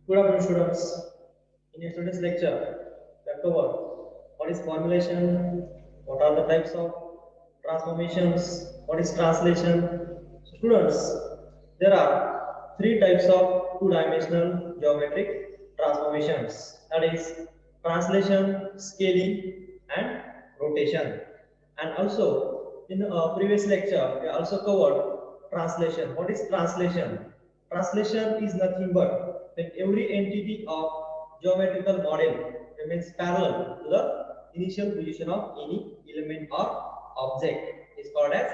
Good afternoon, students. In yesterday's lecture, we have covered what is formulation, what are the types of transformations, what is translation. So, students, there are three types of two-dimensional geometric transformations. That is translation, scaling, and rotation. And also, in the previous lecture, we also covered translation. What is translation? Translation is nothing but when every entity of geometrical model remains parallel to the initial position of any element or object is called as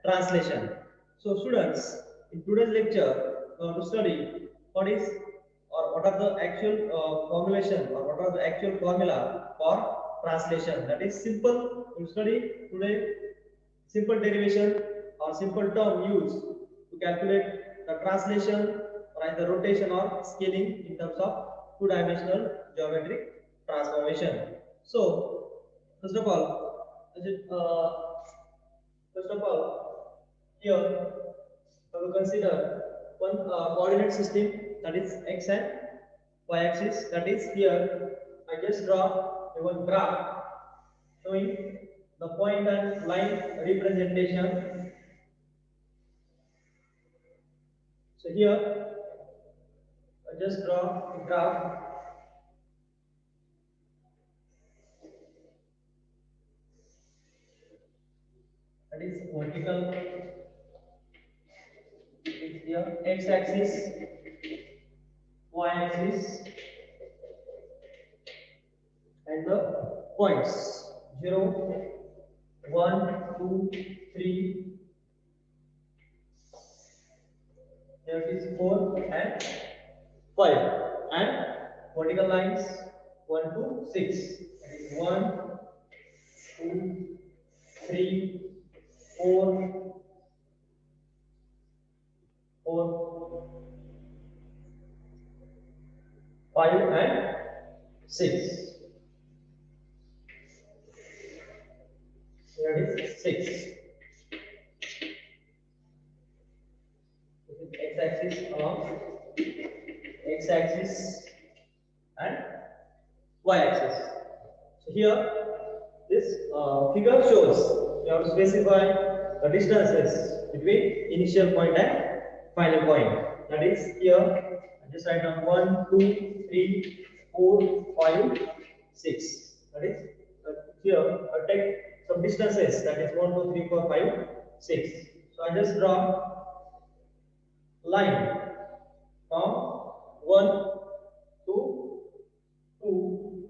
translation. So students, in today's lecture, we want to study what is or what are the actual formulation or what are the actual formula for translation. That is simple. We study today simple derivation or simple term used to calculate the translation or either rotation or scaling in terms of two-dimensional geometric transformation. So, first of all, here we will consider one coordinate system, that is x and y axis. That is here I just draw a one graph showing the point and line representation. So here I just draw a graph. That is vertical is here, x axis, y axis, and the points 0, 1, 2, 3. Here it is 4 and 5, and vertical lines 1 to 6. That is 1, 2, 3, 4, 5, and 6. Here it is 6. This is x-axis along x-axis and y-axis. So here this figure shows you have to specify the distances between initial point and final point. That is here I just write down 1, 2, 3, 4, 5, 6. That is here I take some distances, that is 1, 2, 3, 4, 5, 6. So I just draw line from 1 to 2.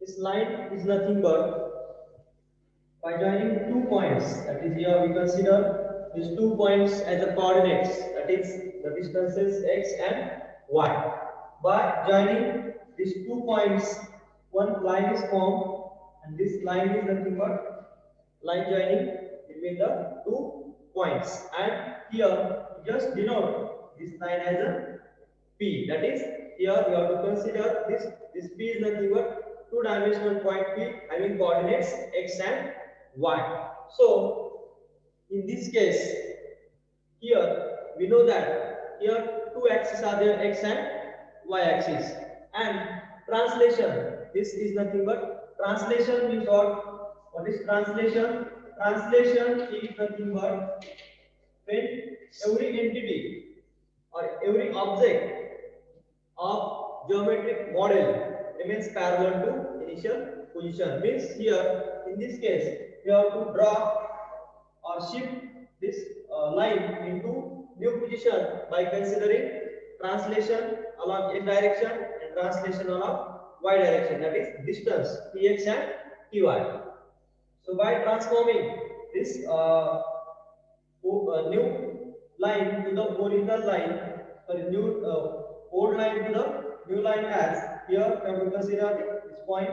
This line is nothing but by joining 2 points, that is here we consider these 2 points as the coordinates, that is the distances x and y. By joining these 2 points, one line is formed, and this line is nothing but line joining between the 2 points. And here just denote this line as a P. That is here we have to consider this P is nothing but two-dimensional point P having coordinates x and y. So in this case, here we know that here two axes are there, x and y axis, and translation. This is nothing but translation means what? What is translation? Translation is nothing but when every entity or every object of geometric model remains parallel to initial position. Means here in this case we have to draw or shift this line into new position by considering translation along x direction and translation along y direction, that is distance tx and ty. So by transforming this new line to the original line, sorry, new old line to the new line, as here we have to consider this point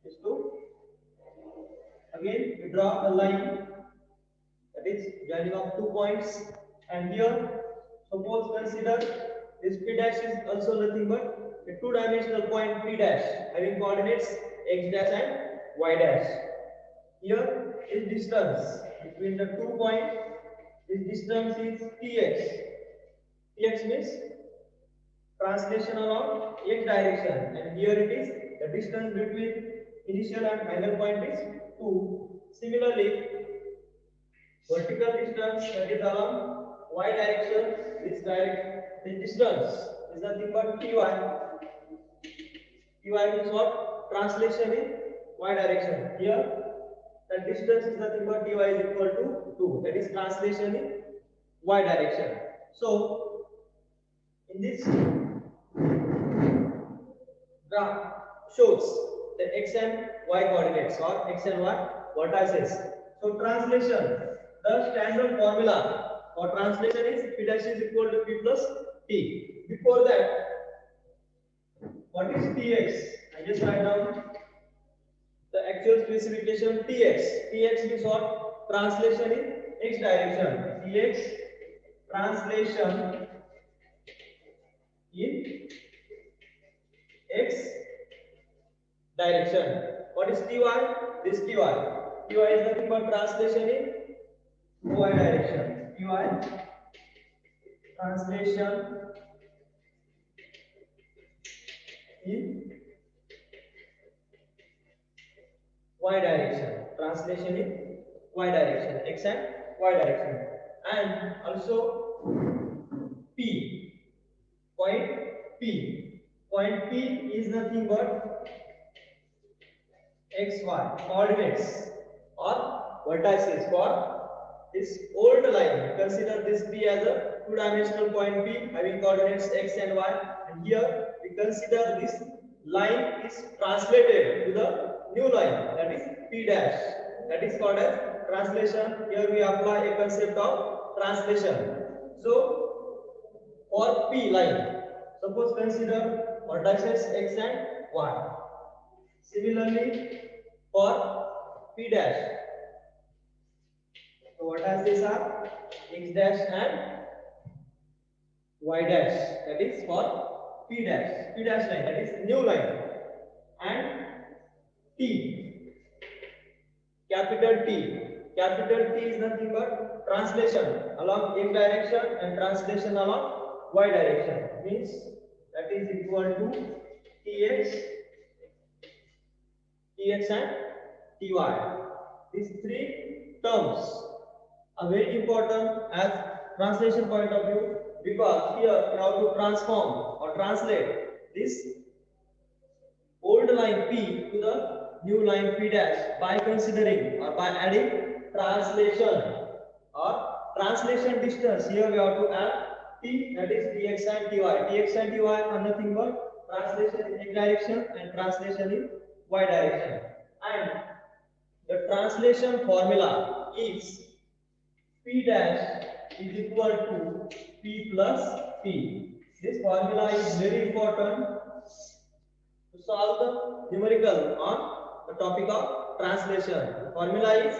is to again we draw a line, that is joining of 2 points, and here suppose consider this p dash is also nothing but a two-dimensional point p dash having coordinates x dash and y dash. Here is distance between the 2 points. This distance is tx. Tx means translation along x direction, and here it is the distance between initial and final point is 2. Similarly, vertical distance that is along y direction, this distance is nothing but ty. Ty means what? Translation in y direction. Here the distance is nothing but ty is equal to 2. That is translation in y direction. So in this graph shows the x and y coordinates or x and y vertices. So translation, the standard formula for translation is p dash is equal to p plus t. Before that, what is tx? I just write down the actual specification tx. Tx means what? Translation in x direction. Tx translation in x direction. What is ty? This ty. Ty is nothing but translation in y direction. Ty translation in y direction. Translation in y direction. X and y direction. And also P. Point P. Point P is nothing but xy coordinates or vertices for this old line. Consider this P as a two-dimensional point P having coordinates x and y, and here we consider this line is translated to the new line, that is P dash. That is called as translation. Here we apply a concept of translation. So for P line, suppose consider vertices x and y. Similarly, for P dash, so vertices are x dash and y dash. That is for P dash. P dash line, that is new line. And T, capital T. Capital T is nothing but translation along x direction and translation along y direction. Means that is equal to Tx, Tx and Ty. These three terms are very important as translation point of view, because here we have to transform or translate this old line P to the new line P dash by considering or by adding translation or translation distance. Here we have to add T, that is Tx and Ty. Tx and Ty are nothing but translation in x direction and translation in y direction. And the translation formula is P dash is equal to P plus P. This formula is very important to solve the numerical on the topic of translation. The formula is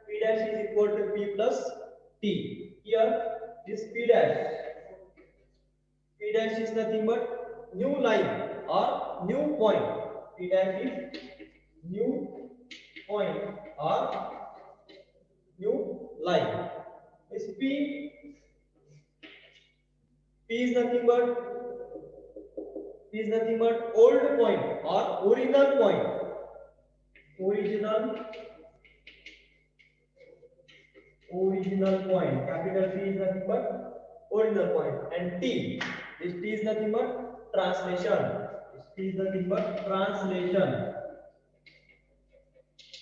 P dash is equal to P plus T. Here this P dash is nothing but new line or new point. P dash is new point or new line. This P is nothing but old point or original point. Original point. Capital P is nothing but original point. And T, this T is nothing but translation. This T is nothing but translation.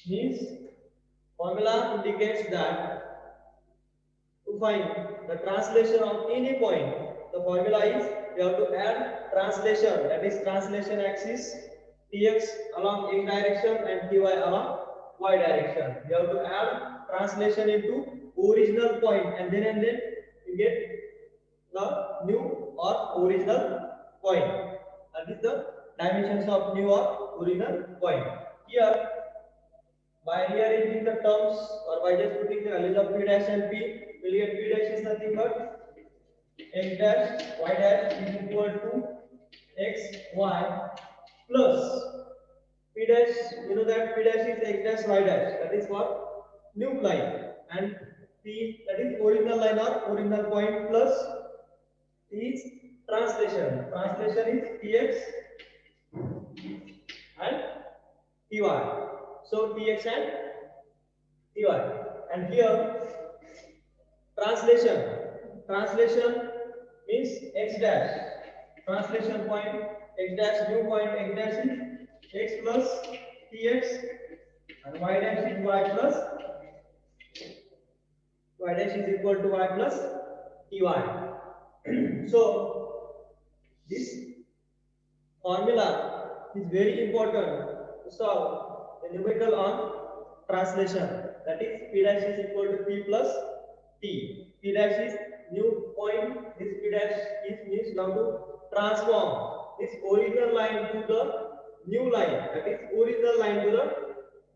Means formula indicates that to find the translation of any point, the formula is we have to add translation, that is translation axis Tx along x direction and Ty along y direction. We have to add translation into original point, and then you get the new or original point. That is the dimensions of new or original point. Here, by rearranging the terms or by just putting the values of P dash and P, we'll get P dash is nothing but x dash y dash is equal to x y plus P dash, you know that P dash is X dash Y dash, that is what? New line. And P, that is original line or original point, plus T is translation. Translation is Tx and Ty. So Tx and Ty. And here translation. Translation means X dash. Translation point X dash, new point X dash is X plus Tx, and Y dash is Y plus Y dash is equal to Y plus Ty. So this formula is very important to solve the numerical on translation. That is P dash is equal to P plus T. P dash is new point. This P dash is means now to transform this original line to the new line. That is original line to the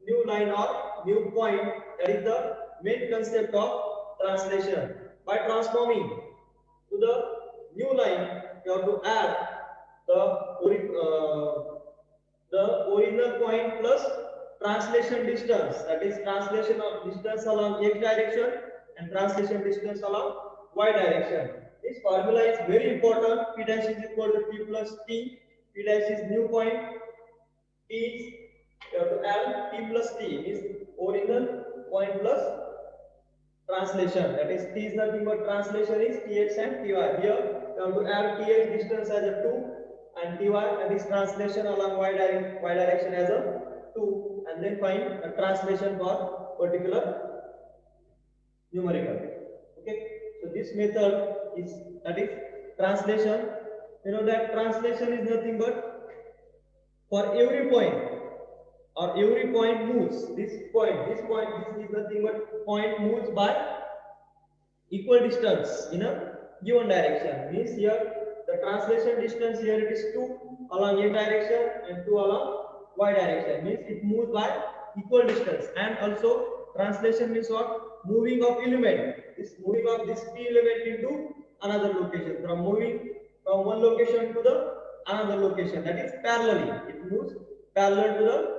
new line or new point. That is the main concept of translation. By transforming to the new line, you have to add the original point plus translation distance, that is translation of distance along x direction and translation distance along y direction. This formula is very important. P dash is equal to P plus T. P dash is new point. T is, you have to add T plus T is original point plus translation, that is T is nothing but translation is Tx and Ty. Here you have to add Tx distance as a 2 and Ty, that is translation along y direction as a 2, and then find a translation for particular numerical. Okay, so this method is, that is translation. You know that translation is nothing but for every point or every point moves. This is nothing but point moves by equal distance in a given direction. Means here the translation distance here it is 2 along x direction and 2 along y direction. Means it moves by equal distance. And also translation means what? Moving of element. This moving of this P element into another location. From moving from one location to the another location. That is parallelly. It moves parallel to the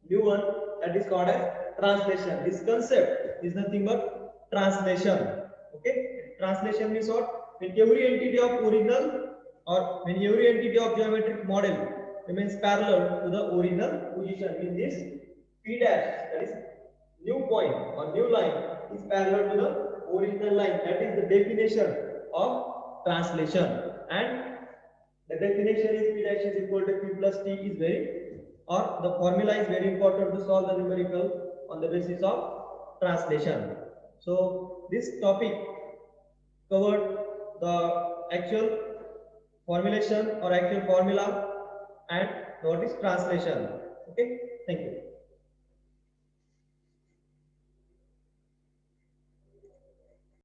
new one, that is called as translation. This concept is nothing but translation. Okay, translation means what? When every entity of original or when every entity of geometric model remains parallel to the original position in this P dash, that is new point or new line, is parallel to the original line. That is the definition of translation. And the definition is P dash is equal to P plus T is very, or the formula is very important to solve the numerical on the basis of translation. So this topic covered the actual formulation or actual formula and what is translation. Okay, thank you.